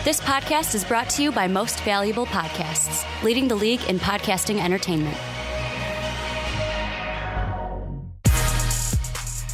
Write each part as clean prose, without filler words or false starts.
This podcast is brought to you by Most Valuable Podcasts, leading the league in podcasting entertainment.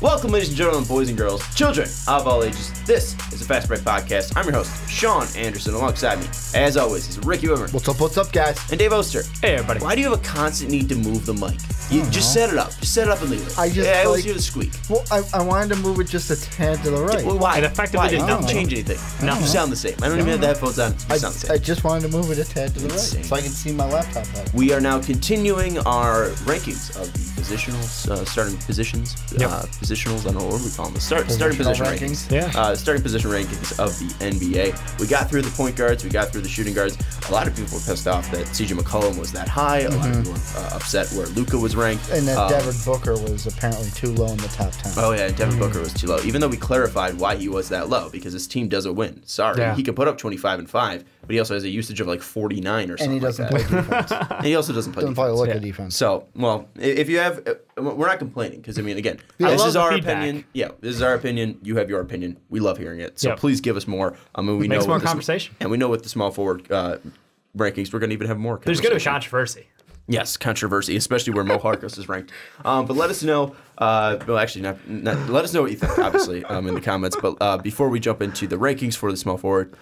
Welcome, ladies and gentlemen, boys and girls, children of all ages. This is the Fast Break Podcast. I'm your host, Sean Anderson. Alongside me, as always, is Ricky Widmer. What's up, guys? And Dave Oster. Hey, everybody. Why do you have a constant need to move the mic? You just set it up. Just set it up and leave it. I always hear the squeak. Well, I wanted to move it just a tad to the right. Well, why? It effectively did Don't nothing. change anything. No. You sound the same. I don't even have the headphones on. You sound the same. I just wanted to move it a tad to the right Insane. so I can see my laptop better. We are now continuing our rankings of the positionals, starting positions, positionals. I don't know what we call them. Starting position rankings. Starting position rankings of the NBA. We got through the point guards. We got through the shooting guards. A lot of people were pissed off that CJ McCollum was that high. A lot of people were upset where Luka was ranked. And that Devin Booker was apparently too low in the top 10. Oh, yeah, Devin Booker was too low. Even though we clarified why he was that low, because his team doesn't win. Sorry. Yeah. He can put up 25 and 5, but he also has a usage of like 49 or something. And he doesn't like play that. defense. And he also doesn't play Doesn't defense. play a lick of defense. So, well, if you have, we're not complaining because, I mean, again, I this love is the our feedback. opinion. Yeah, this is our opinion. You have your opinion. We love hearing it. So Yep. please give us more. I mean, we Makes know more with the conversation. And we know with the small forward rankings, we're going to even have more There's going to be conversation. controversy. Yes, controversy, especially where Mo Harkless is ranked. But let us know. Well, actually, not. Let us know what you think, obviously, in the comments. But before we jump into the rankings for the small forward,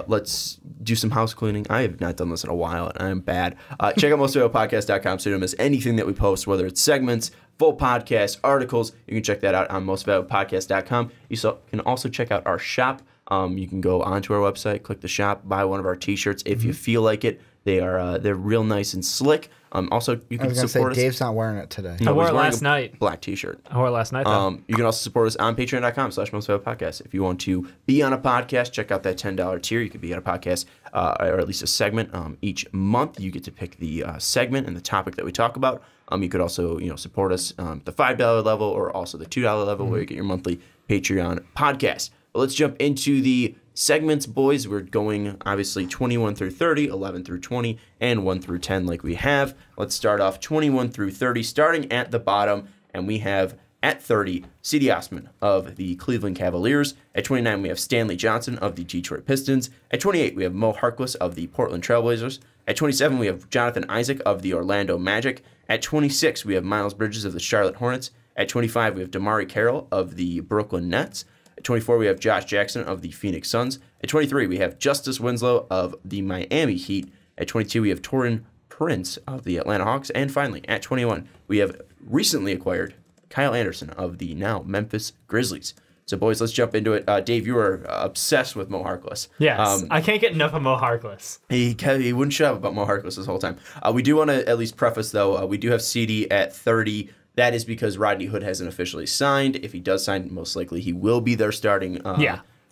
let's do some house cleaning. I have not done this in a while, and I am bad. Check out mostvaluablepodcast.com so you don't miss anything that we post, whether it's segments, full podcasts, articles. You can check that out on mostvaluablepodcast.com. You can also check out our shop. You can go onto our website, click the shop, buy one of our T-shirts if you feel like it. They're real nice and slick. Also, you can I was going to support say, us. Dave's not wearing it today. No, I wore he's it wearing last a night. Black T-shirt. I wore it last night, though. You can also support us on patreon.com/mostvaluablepodcast. If you want to be on a podcast, check out that $10 tier. You could be on a podcast or at least a segment each month. You get to pick the segment and the topic that we talk about. You could also support us at the $5 level or also the $2 level where you get your monthly Patreon podcast. But let's jump into the segments, boys. We're going, obviously, 21 through 30, 11 through 20, and 1 through 10 like we have. Let's start off 21 through 30, starting at the bottom, and we have at 30, C.D. Osman of the Cleveland Cavaliers. At 29, we have Stanley Johnson of the Detroit Pistons. At 28, we have Mo Harkless of the Portland Trailblazers. At 27, we have Jonathan Isaac of the Orlando Magic. At 26, we have Miles Bridges of the Charlotte Hornets. At 25, we have Damari Carroll of the Brooklyn Nets. At 24, we have Josh Jackson of the Phoenix Suns. At 23, we have Justice Winslow of the Miami Heat. At 22, we have Taurean Prince of the Atlanta Hawks. And finally, at 21, we have recently acquired Kyle Anderson of the now Memphis Grizzlies. So, boys, let's jump into it. Dave, you are obsessed with Mo Harkless. Yes, I can't get enough of Mo Harkless. He wouldn't shut up about Mo Harkless this whole time. We do want to at least preface, though, we do have CD at 30. That is because Rodney Hood hasn't officially signed. If he does sign, most likely he will be their starting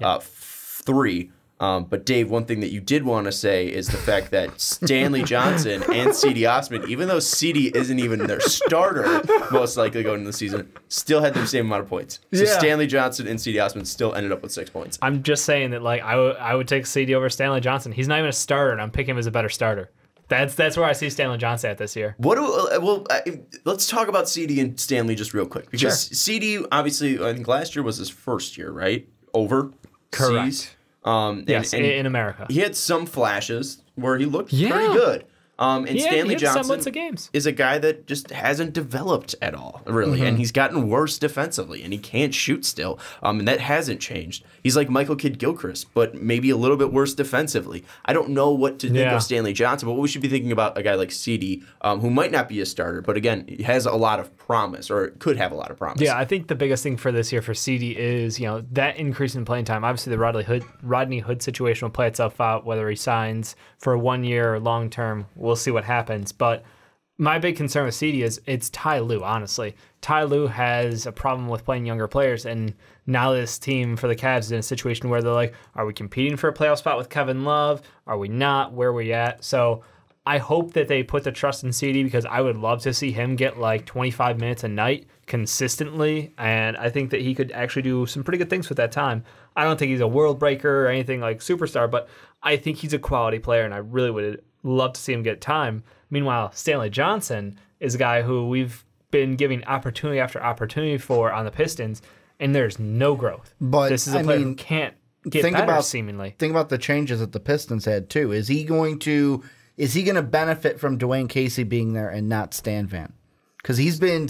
3. But Dave, one thing that you did want to say is the fact that Stanley Johnson and C.D. Osman, even though C.D. isn't even their starter, most likely going into the season, still had the same amount of points. So Stanley Johnson and C.D. Osman still ended up with 6 points. I'm just saying that I would take CD over Stanley Johnson. He's not even a starter, and I'm picking him as a better starter. That's where I see Stanley Johnson at this year. Let's talk about CD and Stanley just real quick. Because CD, obviously, I think last year was his first year, right? Over. Correct. C's. Yes, in America. He had some flashes where he looked pretty good. And Stanley Johnson is a guy that just hasn't developed at all, really. And he's gotten worse defensively, and he can't shoot still. And that hasn't changed. He's like Michael Kidd-Gilchrist, but maybe a little bit worse defensively. I don't know what to think of Stanley Johnson, but what we should be thinking about a guy like CD, who might not be a starter, but again, he has a lot of promise, or could have a lot of promise. Yeah, I think the biggest thing for this year for CD is, that increase in playing time. Obviously, the Rodney Hood situation will play itself out, whether he signs for 1 year or long term. We'll see what happens. But my big concern with CD is it's Ty Lue, honestly. Ty Lue has a problem with playing younger players, and now this team for the Cavs is in a situation where they're like, are we competing for a playoff spot with Kevin Love? Are we not? Where are we at? So I hope that they put the trust in CD because I would love to see him get like 25 minutes a night consistently, and I think that he could actually do some pretty good things with that time. I don't think he's a world breaker or anything like superstar, but I think he's a quality player, and I really would love to see him get time. Meanwhile, Stanley Johnson is a guy who we've been giving opportunity after opportunity for on the Pistons, and there's no growth. But this is a player who can't get better, seemingly. Think about the changes that the Pistons had too. Is he going to benefit from Dwayne Casey being there and not Stan Van? Because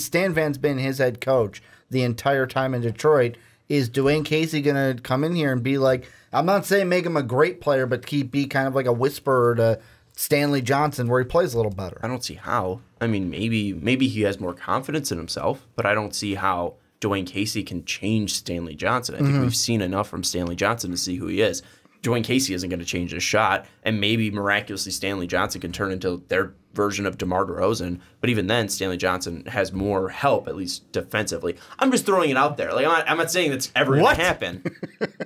Stan Van's been his head coach the entire time in Detroit. Is Dwayne Casey going to come in here and be like, I'm not saying make him a great player, but be kind of like a whisperer to Stanley Johnson where he plays a little better? I don't see how. I mean, maybe he has more confidence in himself, but I don't see how Dwayne Casey can change Stanley Johnson. I think we've seen enough from Stanley Johnson to see who he is. Dwayne Casey isn't going to change his shot, and maybe miraculously Stanley Johnson can turn into their version of DeMar DeRozan. But even then, Stanley Johnson has more help, at least defensively. I'm just throwing it out there. Like I'm not saying that's ever going to happen.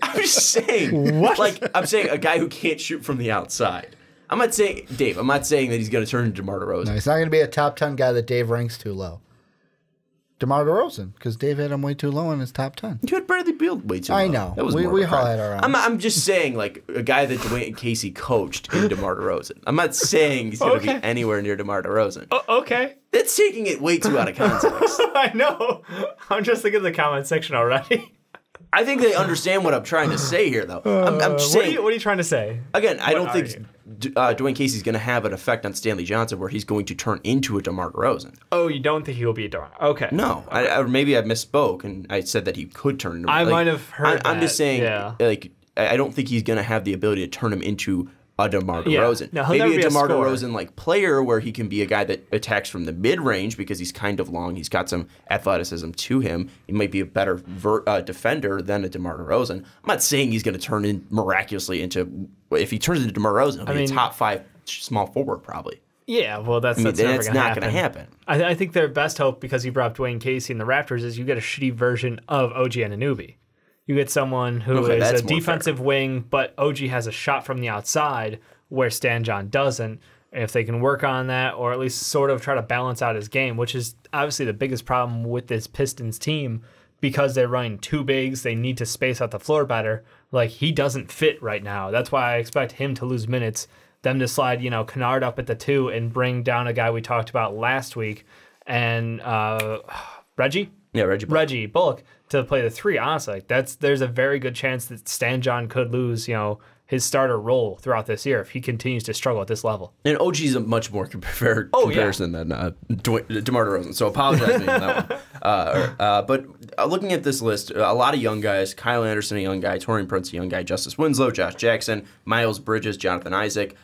I'm just saying. What? Like I'm saying a guy who can't shoot from the outside. I'm not saying Dave. I'm not saying that he's going to turn into DeMar DeRozan. No, he's not going to be a top 10 guy that Dave ranks too low. DeMar DeRozan, because Dave had him way too low in his top 10. You had Bradley Beal way too low. I know. That was we all had our own. I'm just saying, like, a guy that Dwayne Casey coached in DeMar DeRozan. I'm not saying he's going to be anywhere near DeMar DeRozan. Okay. That's taking it way too out of context. I know. I'm just looking at the comment section already. I think they understand what I'm trying to say here, though. I'm just saying. What are you trying to say? Again, I don't think Dwayne Casey's going to have an effect on Stanley Johnson where he's going to turn into a DeMar DeRozan. Oh, you don't think he will be a DeMar? Okay. No. Or maybe I misspoke and I said that he could turn into I might have heard I'm just saying, yeah. like, I don't think he's going to have the ability to turn him into a DeMar DeRozan. No, he'll never Maybe be a DeMar a scorer. DeRozan-like player where he can be a guy that attacks from the mid-range because he's kind of long. He's got some athleticism to him. He might be a better defender than a DeMar DeRozan. I'm not saying he's going to turn in miraculously into – if he turns into DeMar DeRozan, he'll be a top 5 small forward probably. Yeah, well, that's That's never not going to happen. I think their best hope, because you brought up Dwayne Casey and the Raptors, is you get a shitty version of OG Anunoby. You get someone who is a defensive wing, but OG has a shot from the outside where Stan John doesn't. If they can work on that, or at least sort of try to balance out his game, which is obviously the biggest problem with this Pistons team, because they're running two bigs, they need to space out the floor better. Like, he doesn't fit right now. That's why I expect him to lose minutes, them to slide, Kennard up at the 2 and bring down a guy we talked about last week, and Reggie? Yeah, Reggie Bullock to play the 3. Honestly, there's a very good chance that Stan John could lose, his starter role throughout this year if he continues to struggle at this level. And OG's a much more comparison than DeMar DeRozan, so apologize to me on that one. But looking at this list, a lot of young guys: Kyle Anderson, a young guy; Taurean Prince, a young guy; Justice Winslow, Josh Jackson, Miles Bridges, Jonathan Isaac,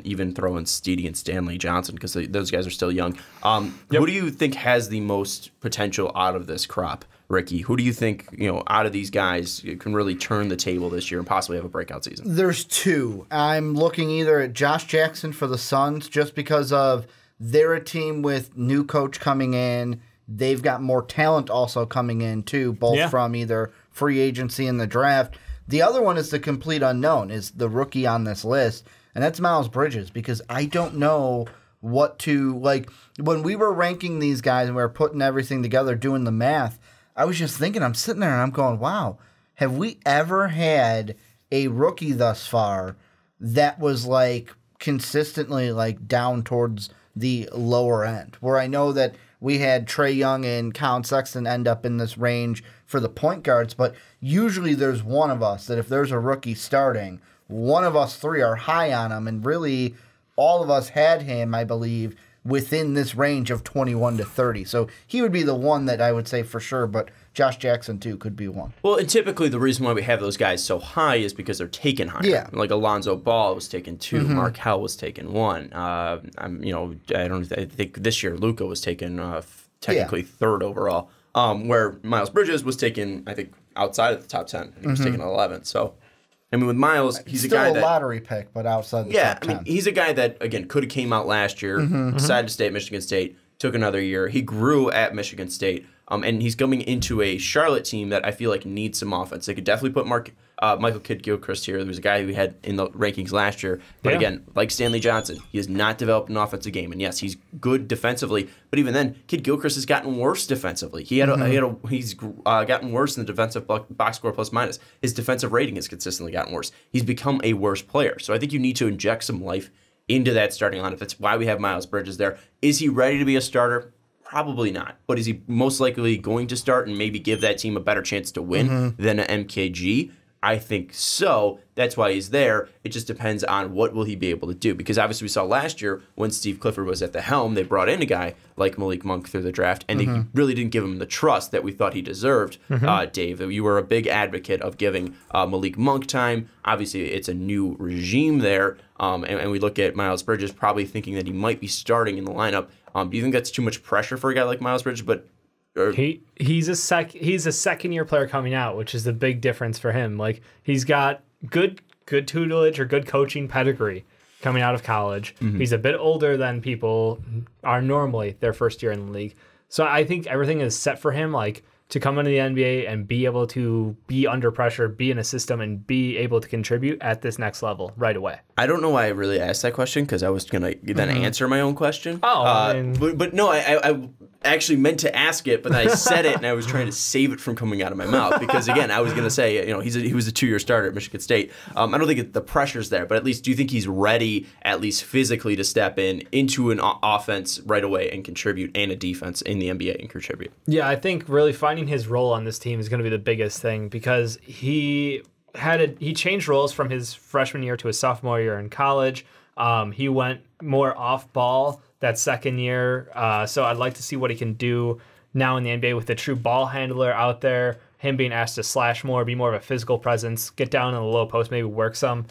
even throw in Steedy and Stanley Johnson because those guys are still young. Who do you think has the most potential out of this crop? Ricky, who do you think, out of these guys can really turn the table this year and possibly have a breakout season? There's 2. I'm looking either at Josh Jackson for the Suns, just because of they're a team with new coach coming in. They've got more talent also coming in, too, both from either free agency and the draft. The other one is the complete unknown, is the rookie on this list, and that's Miles Bridges, because I don't know what to, like, when we were ranking these guys and we were putting everything together, doing the math, I was just thinking, I'm sitting there and I'm going, wow, have we ever had a rookie thus far that was like consistently like down towards the lower end? Where I know that we had Trae Young and Colin Sexton end up in this range for the point guards, but usually there's one of us that if there's a rookie starting, one of us 3 are high on him, and really all of us had him, I believe, within this range of 21 to 30. So he would be the one that I would say for sure, but Josh Jackson, too, could be one. Well, and typically the reason why we have those guys so high is because they're taken higher. Yeah. Like Alonzo Ball was taken 2, Markelle was taken 1. I think this year Luka was taken technically 3rd overall, where Miles Bridges was taken, I think, outside of the top 10. He was taken 11th. So, I mean, with Miles, he's still a guy a that lottery pick, but outside the top 10. I mean, he's a guy that, again, could have came out last year, decided to stay at Michigan State, took another year. He grew at Michigan State, and he's coming into a Charlotte team that I feel like needs some offense. They could definitely put Michael Kidd-Gilchrist here. There was a guy who we had in the rankings last year. But again, like Stanley Johnson, he has not developed an offensive game. And yes, he's good defensively, but even then, Kidd-Gilchrist has gotten worse defensively. He's gotten worse in the defensive box score plus minus. His defensive rating has consistently gotten worse. He's become a worse player. So I think you need to inject some life into that starting lineup. That's why we have Miles Bridges there. Is he ready to be a starter? Probably not. But is he most likely going to start and maybe give that team a better chance to win than an MKG? I think so. That's why he's there. It just depends on what will he be able to do. Because obviously we saw last year when Steve Clifford was at the helm, they brought in a guy like Malik Monk through the draft, and they really didn't give him the trust that we thought he deserved. Dave, you were a big advocate of giving Malik Monk time. Obviously, it's a new regime there, and we look at Miles Bridges probably thinking that he might be starting in the lineup. Do you think that's too much pressure for a guy like Miles Bridges? He's a second-year player coming out, which is the big difference for him. Like, he's got good tutelage or good coaching pedigree coming out of college. He's a bit older than people are normally their first year in the league. So I think everything is set for him, like, to come into the NBA and be able to be under pressure, be in a system, and be able to contribute at this next level right away. I don't know why I really asked that question, because I was going to then answer my own question. Oh, but no, I actually meant to ask it, but then I said it, and I was trying to save it from coming out of my mouth. Because, again, I was going to say, he was a 2-year starter at Michigan State. I don't think the pressure's there, but at least do you think he's ready, at least physically, to step into an offense right away and contribute, and a defense in the NBA and contribute? Yeah, I think really finding his role on this team is going to be the biggest thing, because he changed roles from his freshman year to his sophomore year in college. He went more off ball that second year, so I'd like to see what he can do now in the NBA with a true ball handler out there, him being asked to slash more, be more of a physical presence, get down in the low post, maybe work some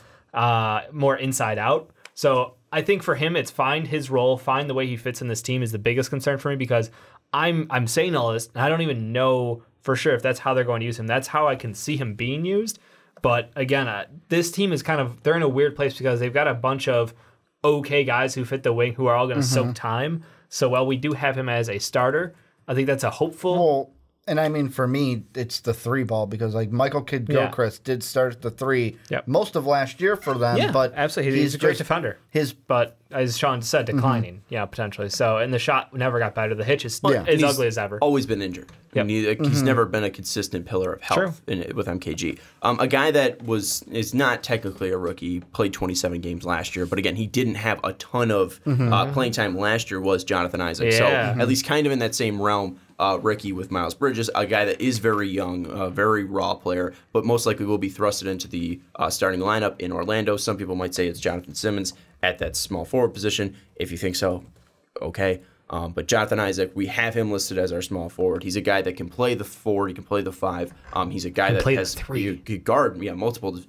more inside out. So I think for him, it's find his role, find the way he fits in this team is the biggest concern for me, because I'm saying all this, and I don't even know for sure if that's how they're going to use him. That's how I can see him being used. But again, this team is they're in a weird place because they've got a bunch of okay guys who fit the wing who are all going to soak time. So while we do have him as a starter, I think that's a hopeful. Well, and I mean, for me, it's the 3 ball, because like Michael Kidd-Gilchrist did start at the 3 most of last year for them. Yeah, but absolutely. He's a great defender. But as Sean said, declining, potentially. So, and the shot never got better. The hitch is as ugly as ever. Always been injured. Yep. I mean, he's never been a consistent pillar of health with MKG. A guy that is not technically a rookie, played 27 games last year, but again, he didn't have a ton of playing time last year, was Jonathan Isaac. Yeah. So at least kind of in that same realm. Ricky with Miles Bridges, a guy that is very young, a very raw player, but most likely will be thrusted into the starting lineup in Orlando. Some people might say it's Jonathan Simmons at that small forward position. If you think so, okay. But Jonathan Isaac, we have him listed as our small forward. He's a guy that can play the 4, he can play the 5. He's a guy that has 3 guard, multiple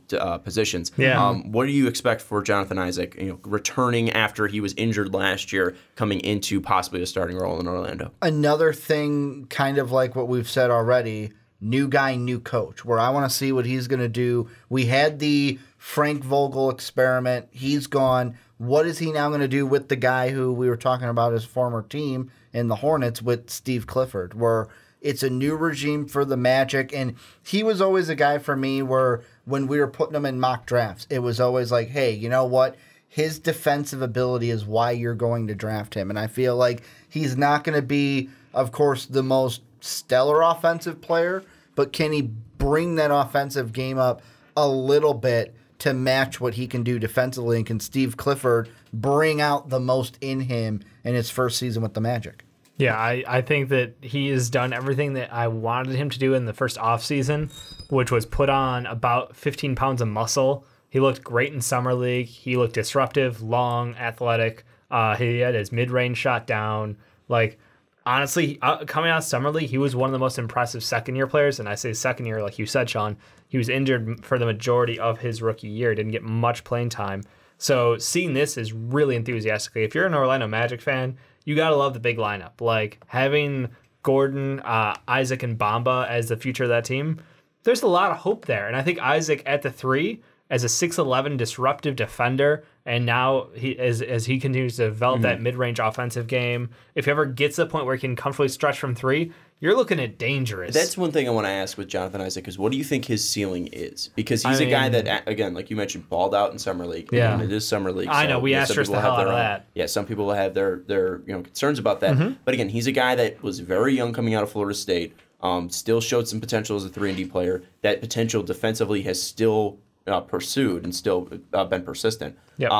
positions. Yeah. What do you expect for Jonathan Isaac? Returning after he was injured last year, coming into possibly a starting role in Orlando. Another thing, kind of like what we've said already, new guy, new coach, where I want to see what he's going to do. We had the Frank Vogel experiment. He's gone. What is he now going to do with the guy who we were talking about his former team in the Hornets with Steve Clifford, where it's a new regime for the Magic? And he was always a guy for me where when we were putting him in mock drafts, it was always like, hey, you know what? His defensive ability is why you're going to draft him. And I feel like he's not going to be, of course, the most stellar offensive player, but can he bring that offensive game up a little bit to match what he can do defensively? And can Steve Clifford bring out the most in him in his first season with the Magic? Yeah, I think that he has done everything that I wanted him to do in the first offseason, which was put on about 15 pounds of muscle. He looked great in Summer League. He looked disruptive, long, athletic. He had his mid-range shot down. Like, honestly, coming out of Summer League, he was one of the most impressive second-year players. And I say second year, like you said, Sean, he was injured for the majority of his rookie year. Didn't get much playing time. So seeing this is really enthusiastically. If you're an Orlando Magic fan, you got to love the big lineup. Like, having Gordon, Isaac, and Bamba as the future of that team, there's a lot of hope there. And I think Isaac at the 3 as a 6'11" disruptive defender, and now as he continues to develop that mid-range offensive game, if he ever gets to the point where he can comfortably stretch from 3, you're looking at dangerous. That's one thing I want to ask with Jonathan Isaac is, what do you think his ceiling is? Because he's a guy that, again, like you mentioned, balled out in Summer League. Yeah. And it is Summer League. I know, we asterisked the hell out of that. Yeah, some people will have their concerns about that. But again, he's a guy that was very young coming out of Florida State, still showed some potential as a 3-and-D player. That potential defensively has still pursued and still been persistent. Yep.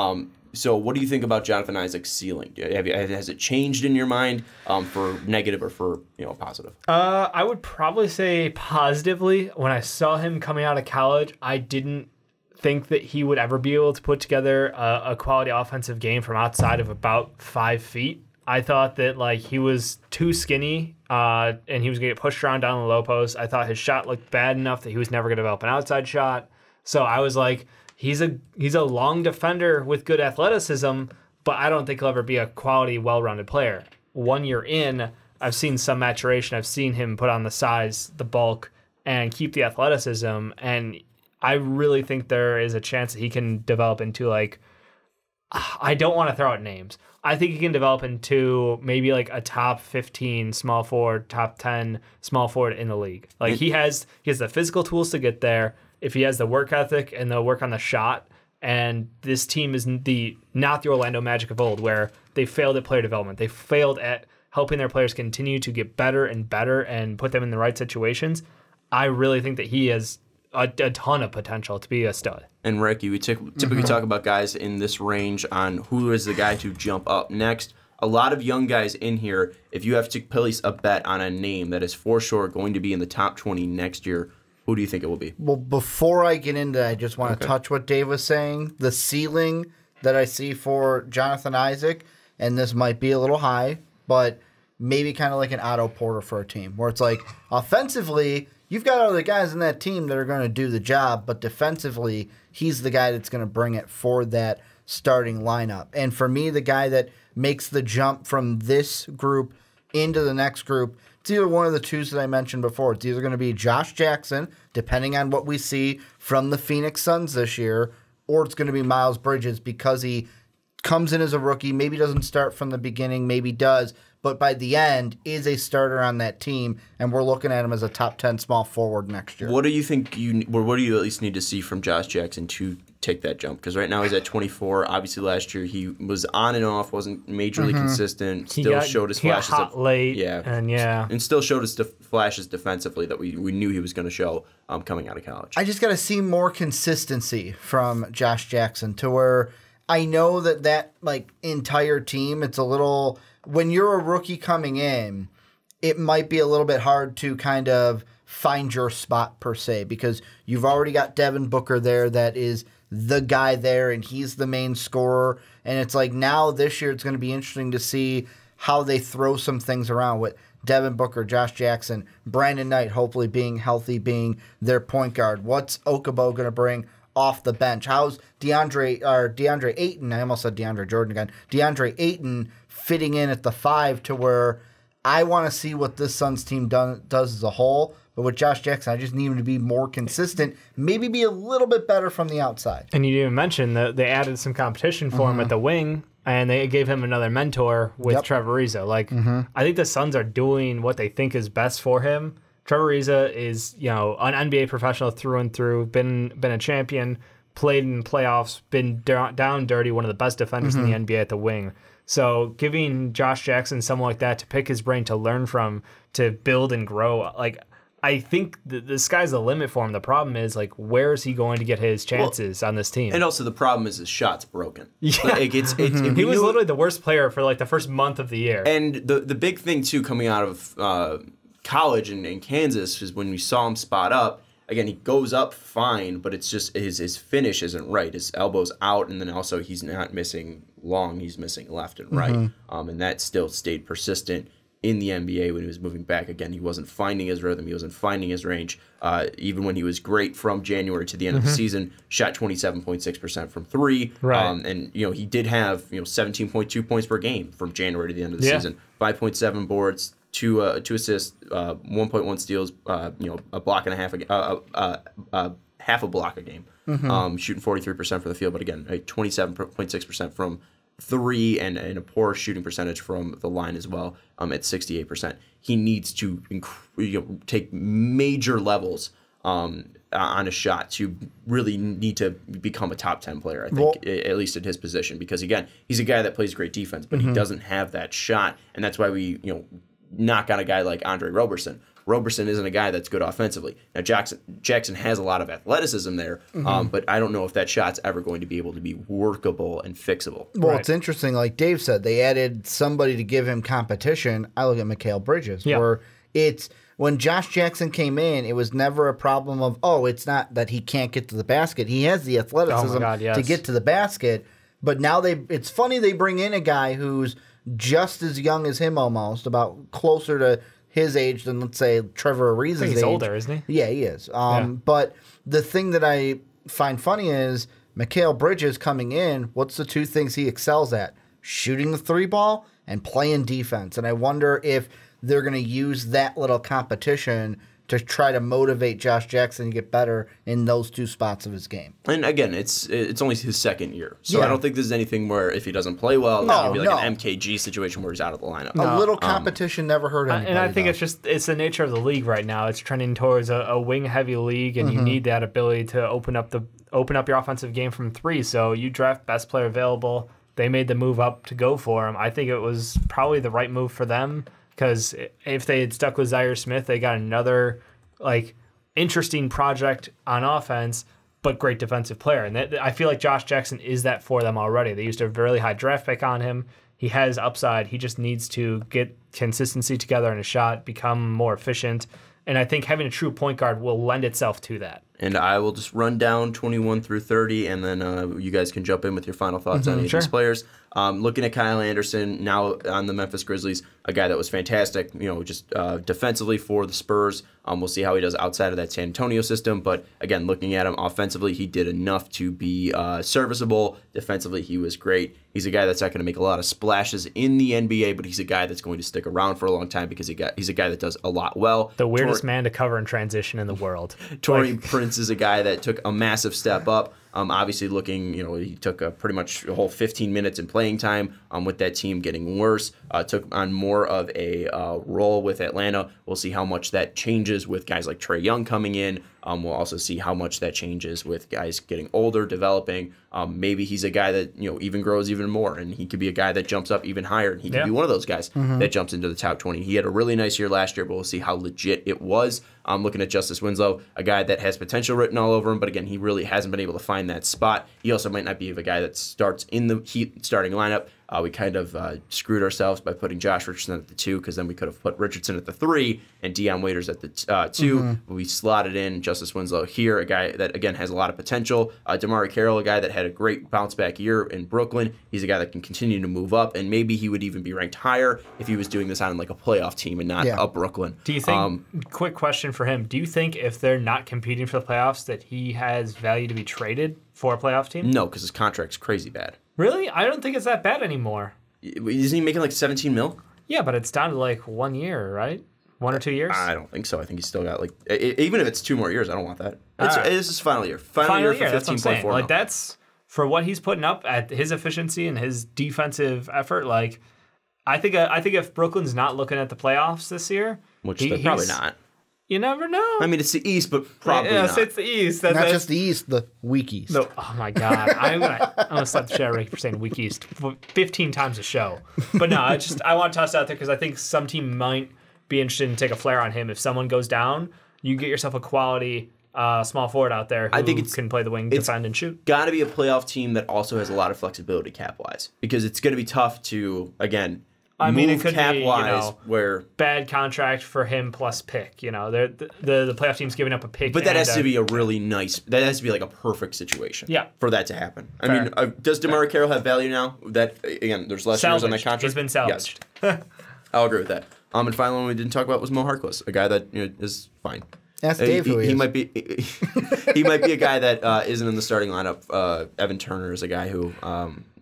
So what do you think about Jonathan Isaac's ceiling? Has it changed in your mind for negative or for positive? I would probably say positively. When I saw him coming out of college, I didn't think that he would ever be able to put together a quality offensive game from outside of about 5 feet. I thought that he was too skinny and he was going to get pushed around down the low post. I thought his shot looked bad enough that he was never going to develop an outside shot. So I was like, he's a long defender with good athleticism, but I don't think he'll ever be a quality, well-rounded player. 1 year in, I've seen some maturation. I've seen him put on the size, the bulk, and keep the athleticism. And I really think there is a chance that he can develop into I don't want to throw out names. I think he can develop into maybe a top 15 small forward, top 10 small forward in the league. He has the physical tools to get there. If he has the work ethic and the work on the shot, and this team is not the Orlando Magic of old, where they failed at player development. They failed at helping their players continue to get better and better and put them in the right situations. I really think that he has a ton of potential to be a stud. And Ricky, we typically talk about guys in this range on who is the guy to jump up next. A lot of young guys in here, if you have to place a bet on a name that is for sure going to be in the top 20 next year, who do you think it will be? Well, before I get into that, I just want to touch what Dave was saying. The ceiling that I see for Jonathan Isaac, and this might be a little high, but maybe kind of like an Otto Porter for a team, where it's offensively, you've got other guys in that team that are going to do the job, but defensively, he's the guy that's going to bring it for that starting lineup. And for me, the guy that makes the jump from this group into the next group, it's either one of the twos that I mentioned before. It's either going to be Josh Jackson, depending on what we see from the Phoenix Suns this year, or it's going to be Miles Bridges because he comes in as a rookie, maybe doesn't start from the beginning, maybe does, but by the end is a starter on that team, and we're looking at him as a top 10 small forward next year. What do you think what do you at least need to see from Josh Jackson to take that jump? Because right now he's at 24. Obviously last year he was on and off, wasn't majorly consistent, showed his flashes hot late, and still showed his flashes defensively that we knew he was going to show coming out of college. I just got to see more consistency from Josh Jackson to where I know that entire team, it's a little, when you're a rookie coming in, it might be a little bit hard to kind of find your spot per se, because you've already got Devin Booker there that is the guy there, and he's the main scorer. And it's now this year it's going to be interesting to see how they throw some things around with Devin Booker, Josh Jackson, Brandon Knight hopefully being healthy, being their point guard. What's Okubo going to bring off the bench? How's DeAndre Ayton, I almost said DeAndre Jordan again, DeAndre Ayton fitting in at the 5 to where I want to see what this Suns team does as a whole. But with Josh Jackson, I just need him to be more consistent, maybe be a little bit better from the outside. And you didn't mention that they added some competition for him at the wing, and they gave him another mentor with Trevor Ariza. I think the Suns are doing what they think is best for him. Trevor Ariza is, an NBA professional through and through, been a champion, played in playoffs, been down dirty, one of the best defenders in the NBA at the wing. So giving Josh Jackson someone like that to pick his brain, to learn from, to build and grow, I think the sky's the limit for him. The problem is, where is he going to get his chances on this team? And also the problem is his shot's broken. Yeah. He was literally the worst player for the first month of the year. And the big thing, too, coming out of college in Kansas is when we saw him spot up, again, he goes up fine, but it's just his finish isn't right. His elbow's out, and then also he's not missing long. He's missing left and right. And that still stayed persistent in the NBA when he was moving back. Again, he wasn't finding his rhythm. He wasn't finding his range. Even when he was great from January to the end of the season, shot 27.6% from 3. Right. And, he did have, 17.2 points per game from January to the end of the season. 5.7 boards, 2 assists, 1.1 steals, a block and a half, half a block a game. Shooting 43% from the field, but again, 27.6% from 3 and a poor shooting percentage from the line as well, at 68%. He needs to take major levels on a shot to really need to become a top 10 player, I think, at least at his position, because again, he's a guy that plays great defense, but he doesn't have that shot, and that's why we knock on a guy like Andre Roberson, Roberson isn't a guy that's good offensively. Now, Jackson has a lot of athleticism there, but I don't know if that shot's ever going to be able to be workable and fixable. Well, It's interesting. Like Dave said, they added somebody to give him competition. I look at Mikal Bridges, where it's when Josh Jackson came in, it was never a problem of, it's not that he can't get to the basket. He has the athleticism to get to the basket. But now it's funny they bring in a guy who's just as young as him almost, about closer to his age than, let's say, Trevor Ariza's age. He's older, isn't he? Yeah, he is. But the thing that I find funny is Mikal Bridges coming in, what's the two things he excels at? Shooting the three ball and playing defense. And I wonder if they're going to use that little competition to try to motivate Josh Jackson to get better in those two spots of his game. And again, it's only his second year. So I don't think there's anything where if he doesn't play well, it's going to be like an MKG situation where he's out of the lineup. A little competition never hurt anybody. And I think it's the nature of the league right now. It's trending towards a wing-heavy league, and you need that ability to open up your offensive game from three. So you draft best player available. They made the move up to go for him. I think it was probably the right move for them. Because if they had stuck with Zaire Smith, they got another interesting project on offense, but great defensive player. And I feel like Josh Jackson is that for them already. They used a really high draft pick on him. He has upside. He just needs to get consistency together in a shot, become more efficient. And I think having a true point guard will lend itself to that. And I will just run down 21 through 30, and then you guys can jump in with your final thoughts on each of these players. Looking at Kyle Anderson, now on the Memphis Grizzlies, a guy that was fantastic, just defensively for the Spurs. We'll see how he does outside of that San Antonio system. But again, looking at him offensively, he did enough to be serviceable. Defensively, he was great. He's a guy that's not going to make a lot of splashes in the NBA, but he's a guy that's going to stick around for a long time because he's a guy that does a lot well. The weirdest man to cover in transition in the world. Taurean Prince is a guy that took a massive step up. Obviously looking, he took pretty much a whole 15 minutes in playing time with that team getting worse. Took on more of a role with Atlanta. We'll see how much that changes with guys like Trae Young coming in. We'll also see how much that changes with guys getting older, developing. Maybe he's a guy that even grows even more, and he could be a guy that jumps up even higher, and he could be one of those guys that jumps into the top 20. He had a really nice year last year, but we'll see how legit it was. I'm looking at Justice Winslow, a guy that has potential written all over him, but again, he really hasn't been able to find that spot. He also might not be the guy that starts in the Heat starting lineup. We kind of screwed ourselves by putting Josh Richardson at the 2, because then we could have put Richardson at the 3 and Deion Waiters at the 2. We slotted in Justice Winslow here, a guy that, again, has a lot of potential. DeMarre Carroll, a guy that had a great bounce-back year in Brooklyn. He's a guy that can continue to move up, and maybe he would even be ranked higher if he was doing this on like a playoff team and not up Brooklyn. Do you think, quick question for him, do you think if they're not competing for the playoffs that he has value to be traded for a playoff team? No, because his contract's crazy bad. Really? I don't think it's that bad anymore. Isn't he making like 17 mil? Yeah, but it's down to like 1 year, right? 1 or 2 years? I don't think so. I think he's still got even if it's 2 more years, I don't want that. This is final year. Final year for 15.4 mil. Like that's for what he's putting up at his efficiency and his defensive effort. Like I think if Brooklyn's not looking at the playoffs this year, which they're probably not. You never know. I mean, it's the East, but probably not. It's the East. Not just the East, the weak East. No, oh, my God. I'm gonna slap the shit out of Ricky for saying weak East 15 times a show. But no, I want to toss it out there because I think some team might be interested in take a flare on him. If someone goes down, you get yourself a quality small forward out there who can play the wing, defend, and shoot. Got to be a playoff team that also has a lot of flexibility cap-wise, because it's going to be tough to, again, it could cap-wise, where bad contract for him plus pick. The playoff team's giving up a pick, but that has to be a really nice. That has to be like a perfect situation. For that to happen. Fair. I mean, does DeMarre Carroll have value now? That again, there's less years on that contract. He's been salvaged. Yes. I'll agree with that. And finally, one we didn't talk about was Mo Harkless, a guy that is fine. Ask Dave who he is. Might be. He might be a guy that isn't in the starting lineup. Evan Turner is a guy who.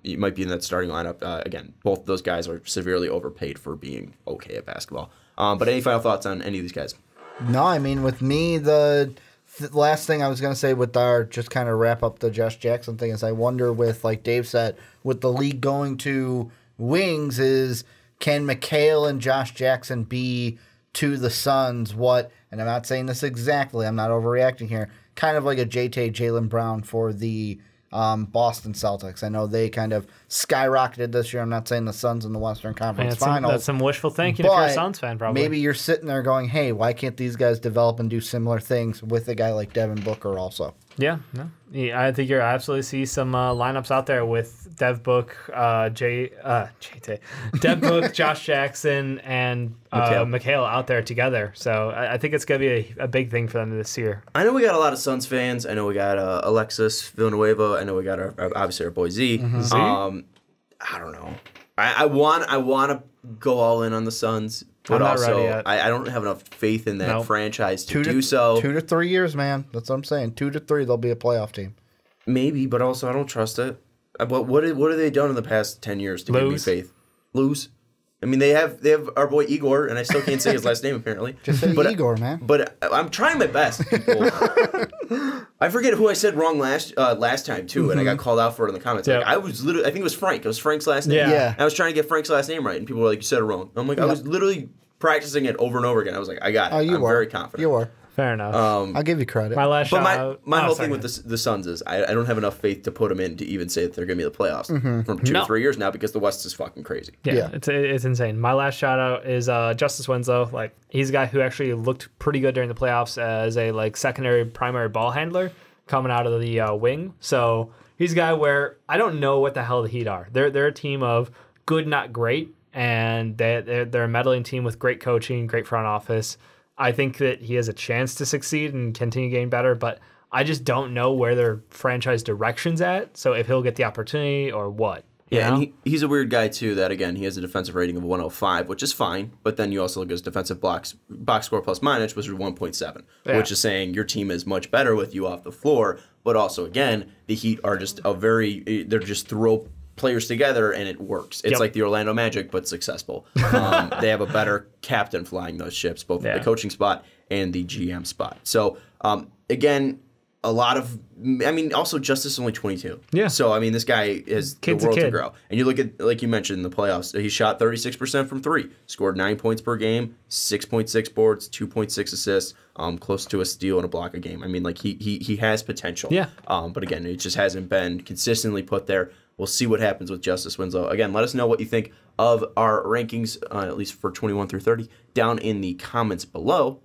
You might be in that starting lineup. Again, both those guys are severely overpaid for being okay at basketball. But any final thoughts on any of these guys? No, I mean, with me, the last thing I was going to say with our just kind of wrap up the Josh Jackson thing is I wonder with, like Dave said, with the league going to wings is can Mikal and Josh Jackson be to the Suns what, and I'm not saying this exactly, I'm not overreacting here, kind of like a JT Jaylen Brown for the Boston Celtics. I know they kind of skyrocketed this year. I'm not saying the Suns in the Western Conference Finals. That's some wishful thinking if you're a Suns fan, probably. Maybe you're sitting there going, hey, why can't these guys develop and do similar things with a guy like Devin Booker also? Yeah, no. I think you're absolutely see some lineups out there with Dev Book, Dev Book, Josh Jackson, and Mikhail out there together. So I think it's going to be a big thing for them this year. I know we got a lot of Suns fans. I know we got Alexis Villanueva. I know we got obviously our boy Z. Z? I don't know. I want to go all in on the Suns. But also, I don't have enough faith in that franchise to do so. 2 to 3 years, man. That's what I'm saying. 2 to 3, they'll be a playoff team. Maybe, but also I don't trust it. What have they done in the past 10 years to give me faith? Lose. I mean, they have our boy Igor, and I still can't say his last name apparently. Just say Igor, man. But I'm trying my best, people. I forget who I said wrong last time too, and I got called out for it in the comments. Yep. Like, I think it was Frank. It was Frank's last name. Yeah. I was trying to get Frank's last name right, and people were like, "You said it wrong." I'm like, I was literally practicing it over and over again. I was like, I got it. I'm very confident. You were. Fair enough. I'll give you credit. My last shot. My whole thing with the Suns is I don't have enough faith to put them in to even say that they're going to be in the playoffs from 2 to 3 years now because the West is fucking crazy. Yeah. It's insane. My last shout out is Justice Winslow. Like, he's a guy who actually looked pretty good during the playoffs as a secondary primary ball handler coming out of the wing. So he's a guy where I don't know what the hell the Heat are. They're a team of good, not great, and they're a meddling team with great coaching, great front office. I think that he has a chance to succeed and continue getting better, but I just don't know where their franchise direction's at. So if he'll get the opportunity or what. Yeah, and he's a weird guy too. That again, he has a defensive rating of 105, which is fine. But then you also look at his defensive box score plus minus, which is 1.7, which is saying your team is much better with you off the floor. But also again, the Heat are just they're just throw players together and it works. It's like the Orlando Magic, but successful. They have a better captain flying those ships, both the coaching spot and the GM spot. So again, also Justice is only 22. Yeah. So I mean, this guy has the world to grow. And you look at, like you mentioned, in the playoffs, he shot 36% from 3, scored 9 points per game, 6.6 boards, 2.6 assists, close to a steal and a block a game. I mean, like he has potential. Yeah. But again, it just hasn't been consistently put there. We'll see what happens with Justice Winslow. Again, let us know what you think of our rankings, at least for 21 through 30, down in the comments below.